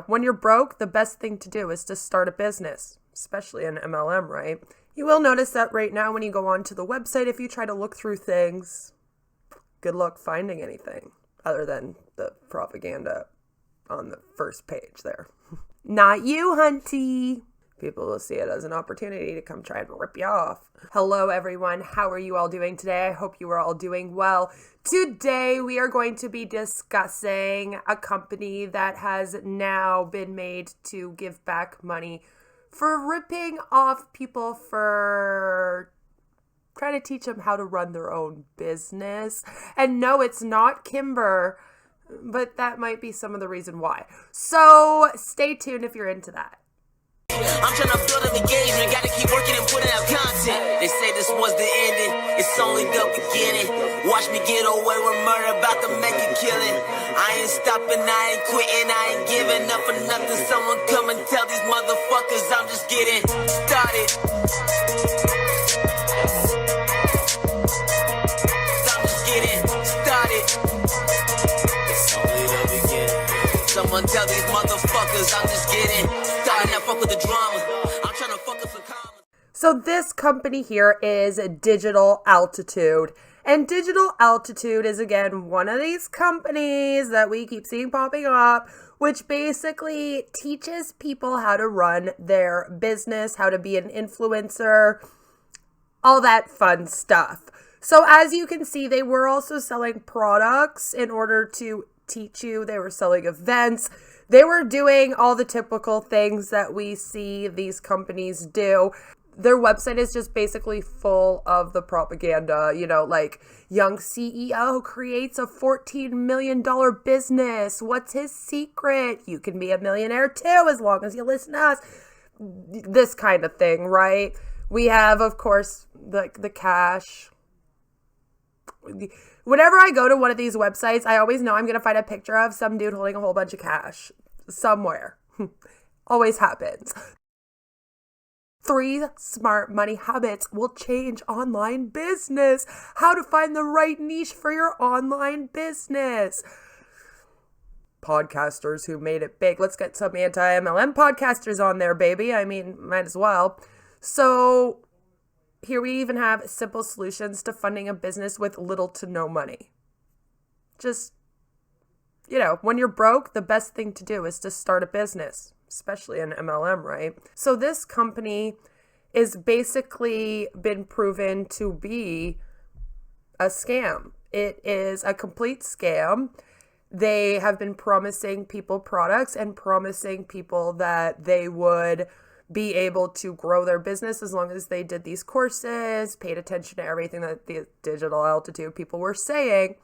When you're broke, the best thing to do is to start a business, especially an MLM, right? You will notice that right now when you go onto the website, if you try to look through things, good luck finding anything other than the propaganda on the first page there. Not you, hunty. People will see it as an opportunity to come try and rip you off. Hello, everyone. How are you all doing today? I hope you are all doing well. Today, we are going to be discussing a company that has now been made to give back money for ripping off people for trying to teach them how to run their own business. And no, it's not Kimber, but that might be some of the reason why. So stay tuned if you're into that. I'm trying to build an engagement, gotta keep working and putting out content. They say this was the ending, it's only the beginning. Watch me get away with murder, about to make a killing. I ain't stopping, I ain't quitting, I ain't giving up for nothing. Someone come and tell these motherfuckers I'm just getting started. I'm just getting started. It's only the beginning. Someone tell these motherfuckers I'm just getting started. Fuck with the drama. I'm trying to fuck up some commas. So this company here is Digital Altitude. And Digital Altitude is, again, one of these companies that we keep seeing popping up, which basically teaches people how to run their business, how to be an influencer, all that fun stuff. So as you can see, they were also selling products in order to teach you. They were selling events. They were doing all the typical things that we see these companies do. Their website is just basically full of the propaganda, like young CEO creates a $14 million business. What's his secret? You can be a millionaire too as long as you listen to us. This kind of thing, right? We have, of course, the cash. Whenever I go to one of these websites, I always know I'm going to find a picture of some dude holding a whole bunch of cash somewhere. Always happens. 3 smart money habits will change online business. How to find the right niche for your online business. Podcasters who made it big. Let's get some AntiMLM podcasters on there, baby. I mean, might as well. So here we even have simple solutions to funding a business with little to no money. Just, when you're broke, the best thing to do is to start a business, especially an MLM, right? So this company is basically been proven to be a scam. It is a complete scam. They have been promising people products and promising people that they would be able to grow their business as long as they did these courses, paid attention to everything that the Digital Altitude people were saying.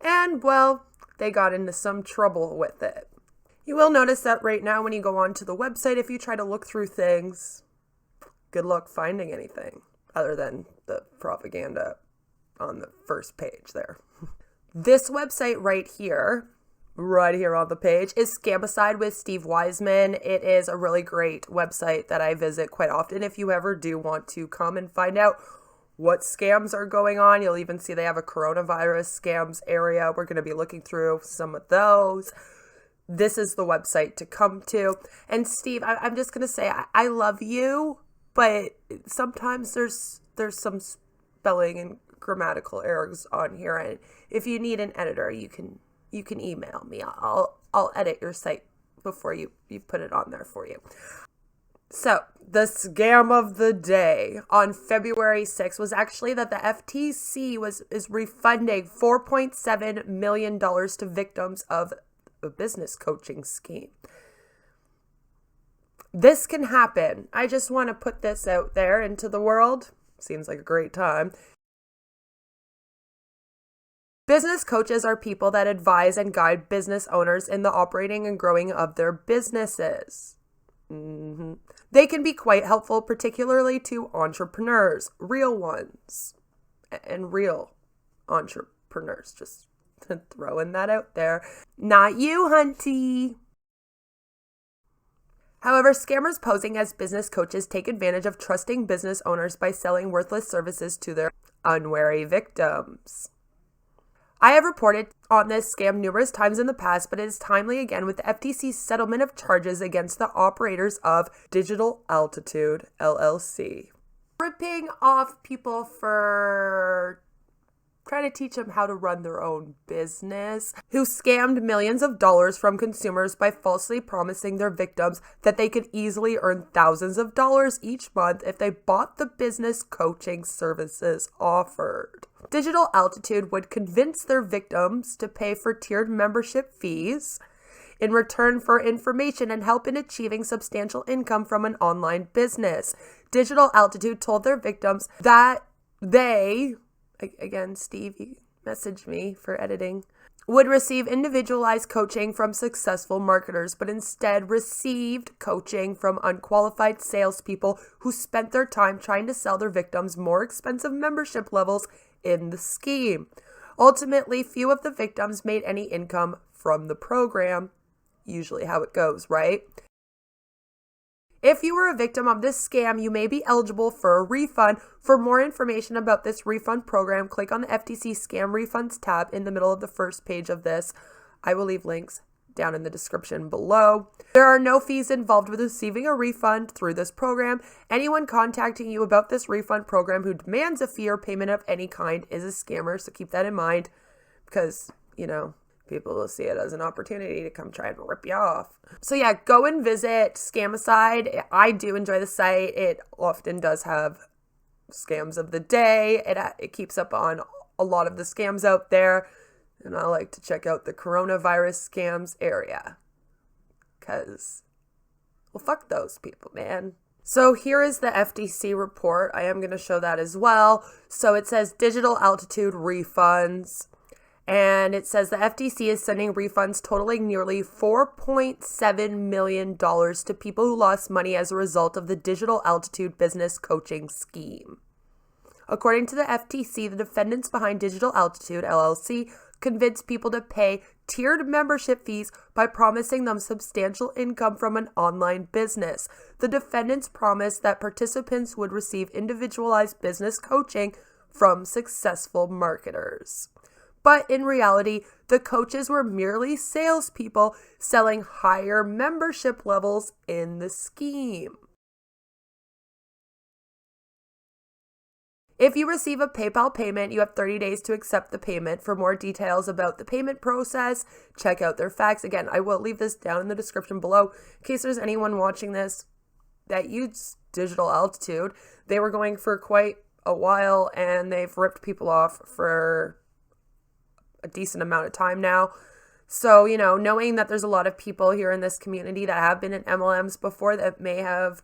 And, well, they got into some trouble with it. You will notice that right now when you go onto the website, if you try to look through things, good luck finding anything other than the propaganda on the first page there. This website right here on the page is Scamicide with Steve Weisman. It is a really great website that I visit quite often. If you ever do want to come and find out what scams are going on, you'll even see they have a coronavirus scams area. We're going to be looking through some of those. This is the website to come to. And Steve, I'm just going to say, I love you, but sometimes there's some spelling and grammatical errors on here. And if you need an editor, you can email me. I'll edit your site before you put it on there for you. So the scam of the day on February 6th was actually that the FTC is refunding $4.7 million to victims of a business coaching scheme. This can happen. I just want to put this out there into the world. Seems like a great time. Business coaches are people that advise and guide business owners in the operating and growing of their businesses. They can be quite helpful, particularly to entrepreneurs, real ones, and real entrepreneurs. Just throwing that out there. Not you, hunty. However, scammers posing as business coaches take advantage of trusting business owners by selling worthless services to their unwary victims. I have reported on this scam numerous times in the past, but it is timely again with the FTC's settlement of charges against the operators of Digital Altitude, LLC. Ripping off people for trying to teach them how to run their own business, who scammed millions of dollars from consumers by falsely promising their victims that they could easily earn thousands of dollars each month if they bought the business coaching services offered. Digital Altitude would convince their victims to pay for tiered membership fees in return for information and help in achieving substantial income from an online business. Digital Altitude told their victims that they, again, Steve, you messaged me for editing, would receive individualized coaching from successful marketers, but instead received coaching from unqualified salespeople who spent their time trying to sell their victims more expensive membership levels in the scheme. Ultimately, few of the victims made any income from the program. Usually how it goes, right? If you were a victim of this scam, you may be eligible for a refund. For more information about this refund program, click on the FTC Scam Refunds tab in the middle of the first page of this. I will leave links down in the description below. There are no fees involved with receiving a refund through this program. Anyone contacting you about this refund program who demands a fee or payment of any kind is a scammer, so keep that in mind because, people will see it as an opportunity to come try and rip you off. So yeah, go and visit Scamicide. I do enjoy the site. It often does have scams of the day. It keeps up on a lot of the scams out there. And I like to check out the coronavirus scams area. Because, well, fuck those people, man. So here is the FTC report. I am going to show that as well. So it says Digital Altitude refunds. And it says the FTC is sending refunds totaling nearly $4.7 million to people who lost money as a result of the Digital Altitude business coaching scheme. According to the FTC, the defendants behind Digital Altitude, LLC, convinced people to pay tiered membership fees by promising them substantial income from an online business. The defendants promised that participants would receive individualized business coaching from successful marketers. But in reality, the coaches were merely salespeople selling higher membership levels in the scheme. If you receive a PayPal payment, you have 30 days to accept the payment. For more details about the payment process, check out their facts. Again, I will leave this down in the description below in case there's anyone watching this that used Digital Altitude. They were going for quite a while and they've ripped people off for a decent amount of time now. So, knowing that there's a lot of people here in this community that have been in MLMs before that may have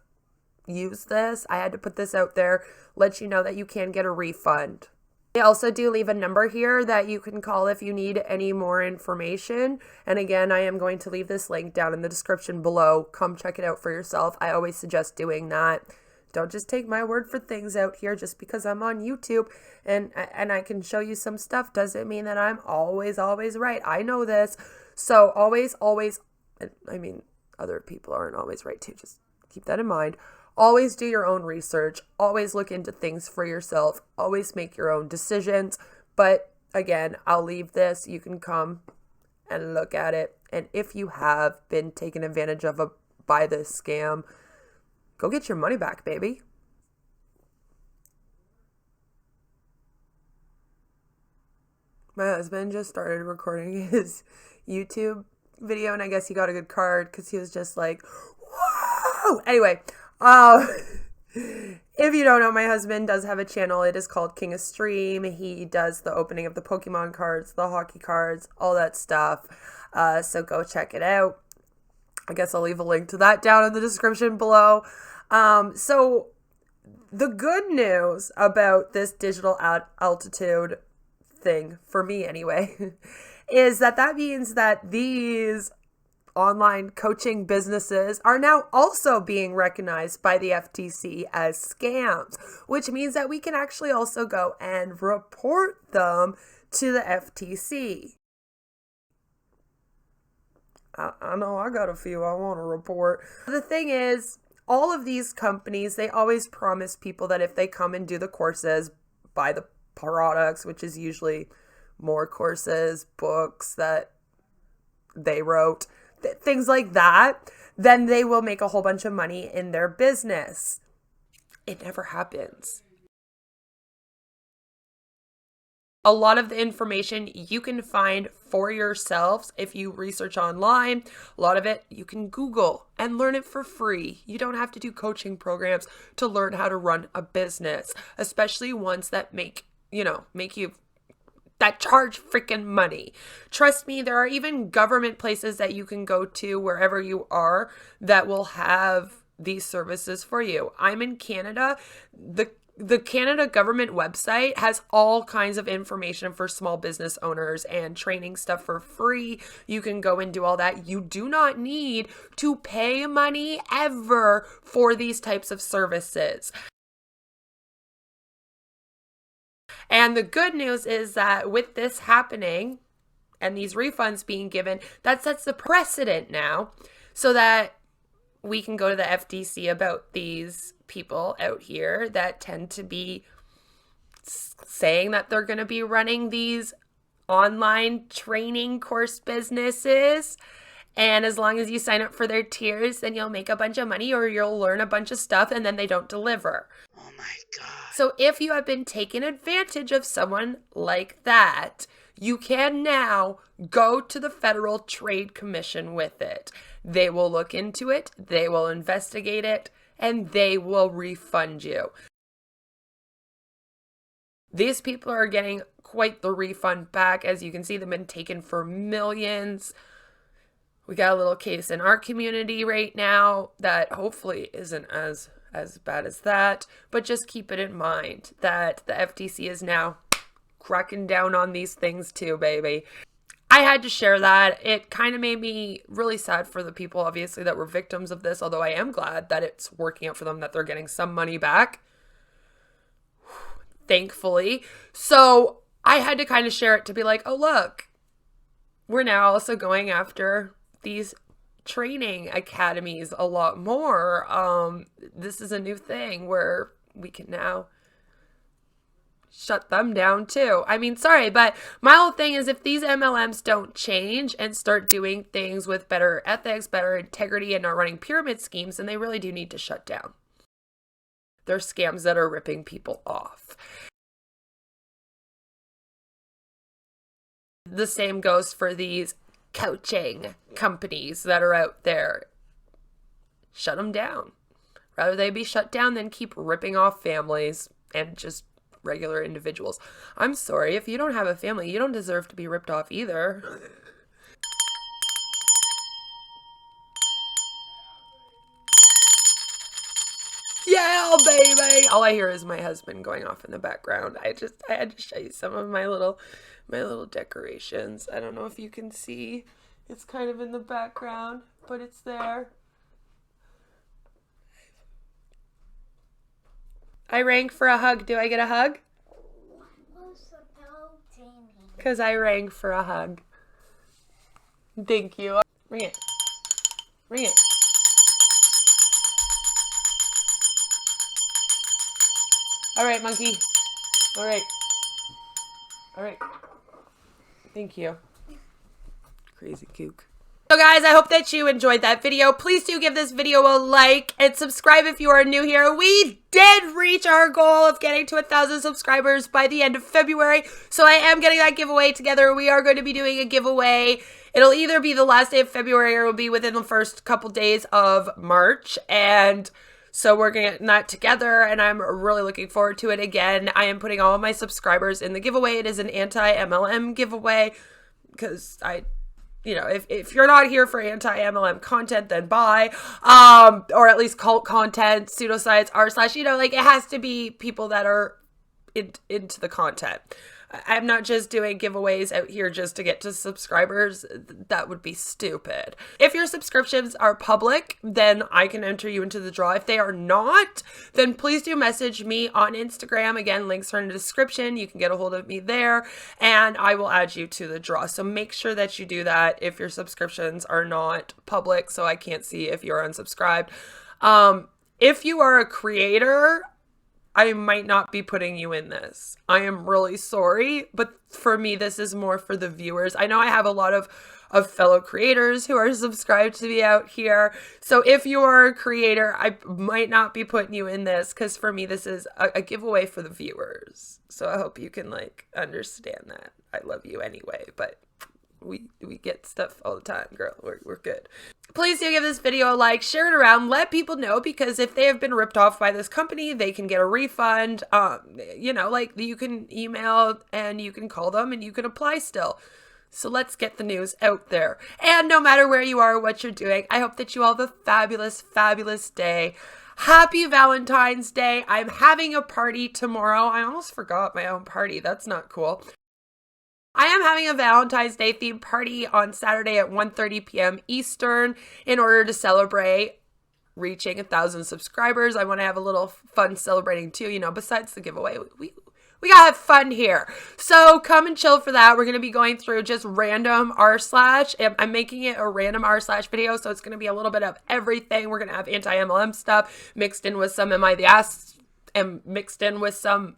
used this, I had to put this out there, let you know that you can get a refund. They also do leave a number here that you can call if you need any more information. And again, I am going to leave this link down in the description below. Come check it out for yourself. I always suggest doing that. Don't just take my word for things out here just because I'm on YouTube and I can show you some stuff doesn't mean that I'm always right. I know this. So always, other people aren't always right too. Just keep that in mind. Always do your own research. Always look into things for yourself. Always make your own decisions. But again, I'll leave this. You can come and look at it. And if you have been taken advantage of by this scam, go get your money back, baby. My husband just started recording his YouTube video, and I guess he got a good card because he was just like, whoa! Anyway, if you don't know, my husband does have a channel. It is called King of Stream. He does the opening of the Pokemon cards, the hockey cards, all that stuff. So go check it out. I guess I'll leave a link to that down in the description below. So the good news about this Digital Altitude thing, for me anyway, is that means that these online coaching businesses are now also being recognized by the FTC as scams, which means that we can actually also go and report them to the FTC. I know I got a few I want to report. The thing is, all of these companies, they always promise people that if they come and do the courses, buy the products, which is usually more courses, books that they wrote, things like that, then they will make a whole bunch of money in their business. It never happens. A lot of the information you can find for yourselves if you research online. A lot of it you can Google and learn it for free. You don't have to do coaching programs to learn how to run a business, especially ones that make you that charge freaking money. Trust me, there are even government places that you can go to wherever you are that will have these services for you. I'm in Canada. The Canada government website has all kinds of information for small business owners and training stuff for free. You can go and do all that. You do not need to pay money ever for these types of services. And the good news is that with this happening and these refunds being given, that sets the precedent now so that we can go to the FTC about these people out here that tend to be saying that they're going to be running these online training course businesses. And as long as you sign up for their tiers, then you'll make a bunch of money or you'll learn a bunch of stuff and then they don't deliver. Oh my God. So if you have been taking advantage of someone like that, you can now go to the Federal Trade Commission with it. They will look into it, they will investigate it, and they will refund you. These people are getting quite the refund back. As you can see, they've been taken for millions. We got a little case in our community right now that hopefully isn't as bad as that, but just keep it in mind that the FTC is now cracking down on these things too, baby. I had to share that. It kind of made me really sad for the people, obviously, that were victims of this, although I am glad that it's working out for them, that they're getting some money back, thankfully. So I had to kind of share it to be like, oh, look, we're now also going after these training academies a lot more. This is a new thing where we can now shut them down too. I mean, sorry, but my whole thing is if these MLMs don't change and start doing things with better ethics, better integrity, and not running pyramid schemes, then they really do need to shut down. They're scams that are ripping people off. The same goes for these coaching companies that are out there. Shut them down. Rather they be shut down than keep ripping off families and just regular individuals. I'm sorry, if you don't have a family, you don't deserve to be ripped off either. Yeah, baby! All I hear is my husband going off in the background. I had to show you some of my little decorations. I don't know if you can see. It's kind of in the background, but it's there. I rang for a hug. Do I get a hug? Because I rang for a hug. Thank you. Ring it. Ring it. All right, monkey. All right. All right. Thank you. Crazy kook. So guys, I hope that you enjoyed that video. Please do give this video a like and subscribe if you are new here. We did reach our goal of getting to 1,000 subscribers by the end of February. So I am getting that giveaway together. We are going to be doing a giveaway. It'll either be the last day of February or it'll be within the first couple days of March. And so we're getting that together and I'm really looking forward to it. Again, I am putting all of my subscribers in the giveaway. It is an anti-MLM giveaway because if you're not here for anti-MLM content, then buy, or at least cult content, pseudosites, r/, it has to be people that are into the content. I'm not just doing giveaways out here just to get to subscribers. That would be stupid. If your subscriptions are public, then I can enter you into the draw. If they are not, then please do message me on Instagram. Again, links are in the description. You can get a hold of me there and I will add you to the draw. So make sure that you do that if your subscriptions are not public so I can't see if you're unsubscribed. If you are a creator, I might not be putting you in this. I am really sorry, but for me, this is more for the viewers. I know I have a lot of fellow creators who are subscribed to me out here. So if you are a creator, I might not be putting you in this because for me, this is a giveaway for the viewers. So I hope you can like understand that. I love you anyway, but we get stuff all the time, girl. We're good. Please do give this video a like, share it around, let people know, because if they have been ripped off by this company, they can get a refund. You know, like you can email and you can call them and you can apply still. So let's get the news out there. And no matter where you are or what you're doing, I hope that you all have a fabulous, fabulous day. Happy Valentine's Day. I'm having a party tomorrow. I almost forgot my own party. That's not cool. I am having a Valentine's Day themed party on Saturday at 1:30 p.m. Eastern in order to celebrate reaching 1,000 subscribers. I want to have a little fun celebrating too, you know, besides the giveaway. We gotta have fun here. So come and chill for that. We're gonna be going through just random r/. I'm making it a random r/ video, so it's gonna be a little bit of everything. We're gonna have anti-MLM stuff mixed in with some Am I the Ass and mixed in with some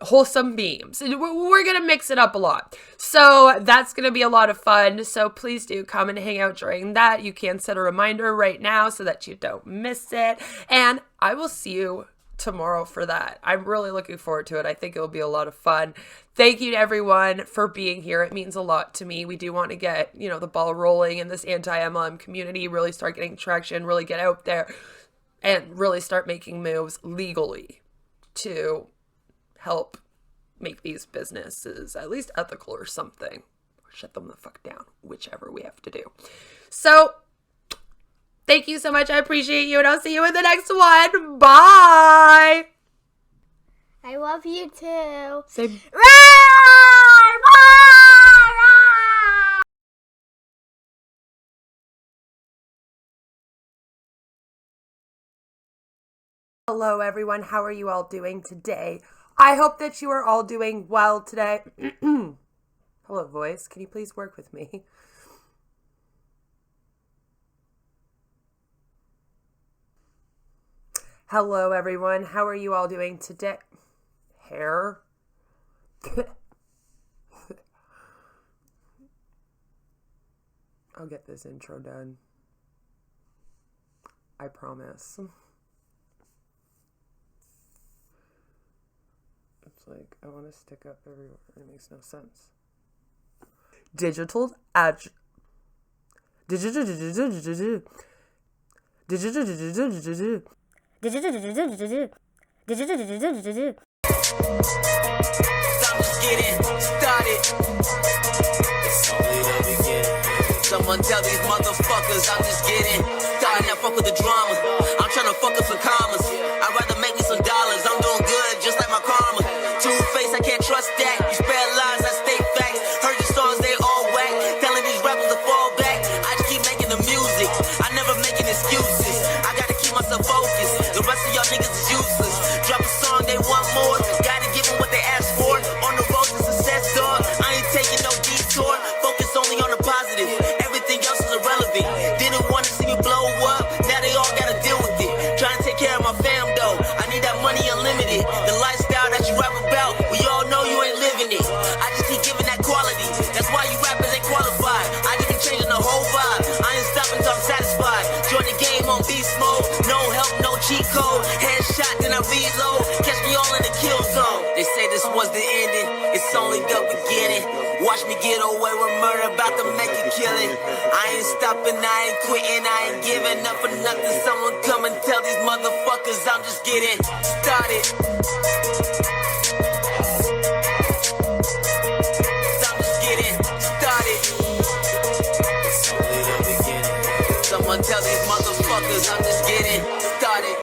wholesome memes. We're gonna mix it up a lot. So that's gonna be a lot of fun. So please do come and hang out during that. You can set a reminder right now so that you don't miss it. And I will see you tomorrow for that. I'm really looking forward to it. I think it will be a lot of fun. Thank you to everyone for being here. It means a lot to me. We do want to get, you know, the ball rolling in this anti-MLM community, really start getting traction, really get out there and really start making moves legally to help make these businesses at least ethical or something, or shut them the fuck down, whichever we have to do. So thank you so much. I appreciate you, and I'll see you in the next one. Bye. I love you too. Say Roar! hello, everyone. How are you all doing today? I hope that you are all doing well today. Hello, voice. Can you please work with me? Hello, everyone. How are you all doing today? Hair? I'll get this intro done. I promise. It's like, I want to stick up everywhere. It makes no sense. Digital ad... Digital... I'm just getting started. It's only the beginning. Someone tell these motherfuckers I'm just getting started. Now fuck with the drama. I'm trying to fuck up some commas. I'd rather make me some dollars. I'm doing good, just like my karma. Two-face, I can't trust that. You spread lies, I state facts. Heard your songs, they all whack. Telling these rappers to fall back. I just keep making the music. I never making excuses. I gotta keep myself focused. The rest of y'all niggas is useless. Drop a song, they want more. Gotta give them what they ask for. On the road to success, dog. I ain't taking no detour. Focus only on the positive. Everything else is irrelevant. Didn't want to see me blow up. Now they all gotta deal with it. Trying to take care of my fam, though. I need that money unlimited. The lifestyle that you rap about, we all know you ain't living it. I just keep giving that quality. That's why you rappers ain't qualified. I just been changing the whole vibe. I ain't stopping till I'm satisfied. Join the game on beast mode. No help, no cheat code. Headshot, then I reload. Catch me all in the kill zone. They say this was the ending. It's only the beginning. Watch me get away with murder, about to make a killing. I ain't stopping, I ain't quitting, I ain't giving up for nothing. Someone come and tell these motherfuckers I'm just getting started.